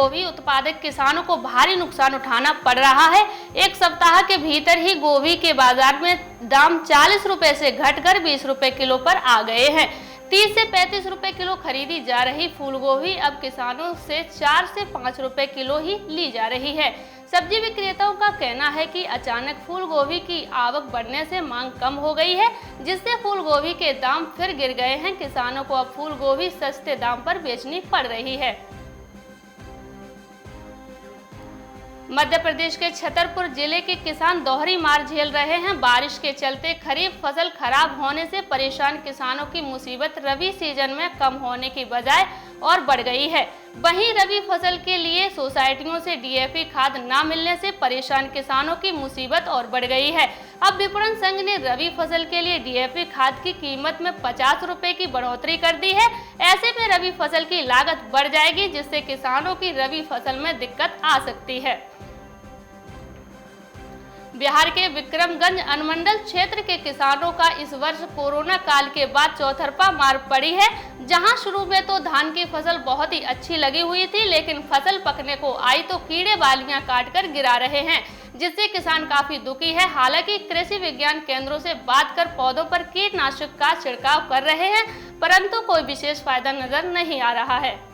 गोभी उत्पादक किसानों को भारी नुकसान उठाना पड़ रहा है। एक सप्ताह के भीतर ही गोभी के बाजार में दाम 40 रुपए से घटकर 20 रुपए किलो पर आ गए हैं। 30 से 35 रुपए किलो खरीदी जा रही फूल गोभी अब किसानों से 4 से 5 रुपए किलो ही ली जा रही है। सब्जी विक्रेताओं का कहना है कि अचानक फूल गोभी की आवक बढ़ने से मांग कम हो गई है, जिससे फूल गोभी के दाम फिर गिर गए हैं। किसानों को अब फूल गोभी सस्ते दाम पर बेचनी पड़ रही है। मध्य प्रदेश के छतरपुर जिले के किसान दोहरी मार झेल रहे हैं। बारिश के चलते खरीफ फसल खराब होने से परेशान किसानों की मुसीबत रबी सीजन में कम होने की बजाय और बढ़ गई है। वहीं रबी फसल के लिए सोसाइटियों से डीएपी खाद न मिलने से परेशान किसानों की मुसीबत और बढ़ गई है। अब विपणन संघ ने रबी फसल के लिए डीएपी खाद की कीमत में 50 रुपए की बढ़ोतरी कर दी है। ऐसे में रबी फसल की लागत बढ़ जाएगी, जिससे किसानों की रबी फसल में दिक्कत आ सकती है। बिहार के विक्रमगंज अनुमंडल क्षेत्र के किसानों का इस वर्ष कोरोना काल के बाद चौतरफा मार पड़ी है। जहां शुरू में तो धान की फसल बहुत ही अच्छी लगी हुई थी, लेकिन फसल पकने को आई तो कीड़े बालियां काटकर गिरा रहे हैं, जिससे किसान काफी दुखी है। हालांकि कृषि विज्ञान केंद्रों से बात कर पौधों पर कीटनाशक का छिड़काव कर रहे हैं, परंतु कोई विशेष फायदा नजर नहीं आ रहा है।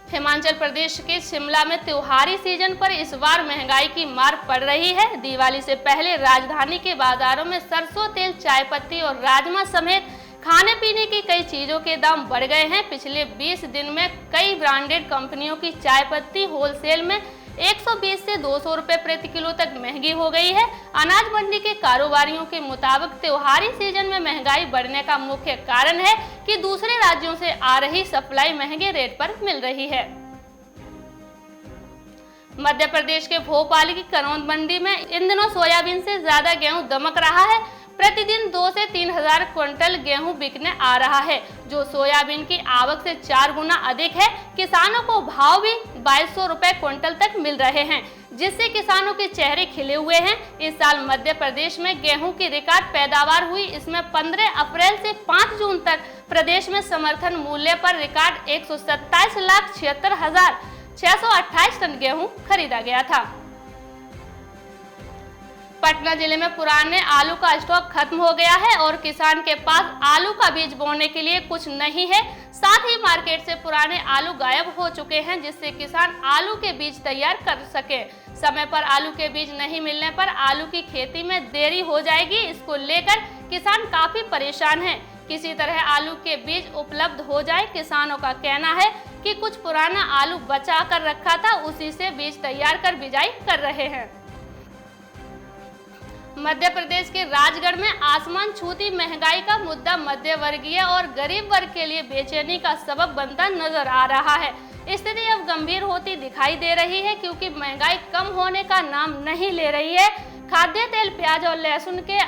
हिमाचल प्रदेश के शिमला में त्योहारी सीजन पर इस बार महंगाई की मार पड़ रही है। दिवाली से पहले राजधानी के बाजारों में सरसों तेल, चाय पत्ती और राजमा समेत खाने पीने की कई चीजों के दाम बढ़ गए हैं। पिछले 20 दिन में कई ब्रांडेड कंपनियों की चाय पत्ती होलसेल में 120 से 200 रुपए प्रति किलो तक महंगी हो गई है। अनाज मंडी के कारोबारियों के मुताबिक त्योहारी सीजन में महंगाई बढ़ने का मुख्य कारण है कि दूसरे राज्यों से आ रही सप्लाई महंगे रेट पर मिल रही है। मध्य प्रदेश के भोपाल की करौंद मंडी में इन दिनों सोयाबीन से ज्यादा गेहूं दमक रहा है। प्रतिदिन 2 से 3 हजार क्विंटल गेहूं बिकने आ रहा है, जो सोयाबीन की आवक से 4 गुना अधिक है। किसानों को भाव भी 2200 रुपए क्विंटल तक मिल रहे हैं, जिससे किसानों के चेहरे खिले हुए हैं। इस साल मध्य प्रदेश में गेहूं की रिकॉर्ड पैदावार हुई। इसमें 15 अप्रैल से 5 जून तक प्रदेश में समर्थन मूल्य पर रिकॉर्ड 127,76,628 टन गेहूं खरीदा गया था। पटना जिले में पुराने आलू का स्टॉक खत्म हो गया है और किसान के पास आलू का बीज बोने के लिए कुछ नहीं है। साथ ही मार्केट से पुराने आलू गायब हो चुके हैं, जिससे किसान आलू के बीज तैयार कर सके। समय पर आलू के बीज नहीं मिलने पर आलू की खेती में देरी हो जाएगी। इसको लेकर किसान काफी परेशान हैं। किसी तरह आलू के बीज उपलब्ध हो जाए। किसानों का कहना है कि कुछ पुराना आलू बचा कर रखा था, उसी से बीज तैयार कर बिजाई कर रहे हैं। मध्य प्रदेश के राजगढ़ में आसमान छूती महंगाई का मुद्दा मध्य वर्गीय और गरीब वर्ग के लिए बेचैनी का सबब बनता नजर आ रहा है। स्थिति अब गंभीर होती दिखाई दे रही है, क्योंकि महंगाई कम होने का नाम नहीं ले रही है। खाद्य तेल, प्याज और लहसुन के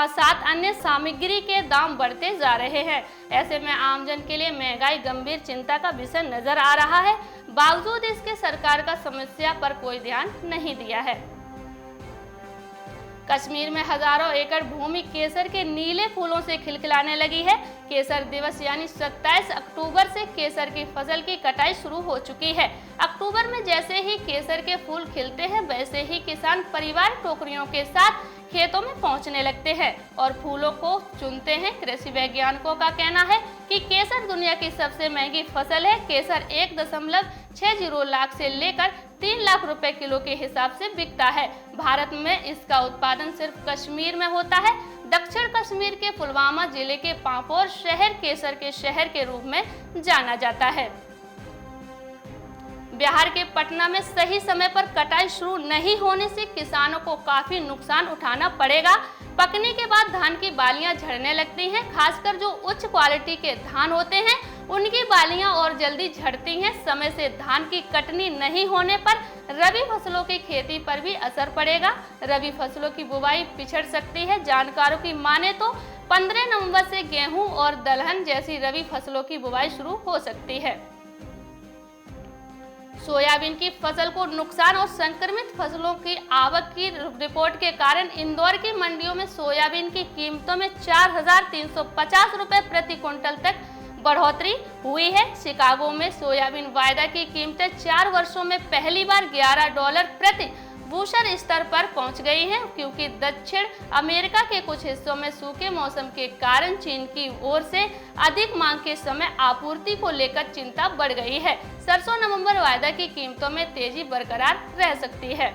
साथ अन्य सामग्री के दाम बढ़ते जा रहे हैं। ऐसे में आमजन के लिए महंगाई गंभीर चिंता का विषय नजर आ रहा है। बावजूद इसके सरकार का समस्या पर कोई ध्यान नहीं दिया है। कश्मीर में हजारों एकड़ भूमि केसर के नीले फूलों से खिलखिलाने लगी है। केसर दिवस यानी 27 अक्टूबर से केसर की फसल की कटाई शुरू हो चुकी है। अक्टूबर में जैसे ही केसर के फूल खिलते हैं, वैसे ही किसान परिवार टोकरियों के साथ खेतों में पहुंचने लगते हैं और फूलों को चुनते हैं। कृषि वैज्ञानिकों का कहना है कि केसर दुनिया की सबसे महंगी फसल है। केसर 1.60 लाख से लेकर 3 लाख रुपए किलो के हिसाब से बिकता है। भारत में इसका उत्पादन सिर्फ कश्मीर में होता है। दक्षिण कश्मीर के पुलवामा जिले के पापोर शहर केसर के शहर के रूप में जाना जाता है। बिहार के पटना में सही समय पर कटाई शुरू नहीं होने से किसानों को काफी नुकसान उठाना पड़ेगा। पकने के बाद धान की बालियां झड़ने लगती हैं। खासकर जो उच्च क्वालिटी के धान होते हैं, उनकी बालियां और जल्दी झड़ती हैं। समय से धान की कटनी नहीं होने पर रबी फसलों की खेती पर भी असर पड़ेगा। रबी फसलों की बुवाई पिछड़ सकती है। जानकारों की माने तो 15 नवंबर से गेहूं और दलहन जैसी रबी फसलों की बुवाई शुरू हो सकती है। सोयाबीन की फसल को नुकसान और संक्रमित फसलों की आवक की रिपोर्ट के कारण इंदौर की मंडियों में सोयाबीन की कीमतों में 4,350 रुपए प्रति क्विंटल तक बढ़ोतरी हुई है। शिकागो में सोयाबीन वायदा की कीमतें 4 वर्षों में पहली बार $11 प्रति बूशर स्तर पर पहुंच गई हैं, क्योंकि दक्षिण अमेरिका के कुछ हिस्सों में सूखे मौसम के कारण चीन की ओर से अधिक मांग के समय आपूर्ति को लेकर चिंता बढ़ गई है। सरसों नवंबर वायदा की कीमतों में तेजी बरकरार रह सकती है।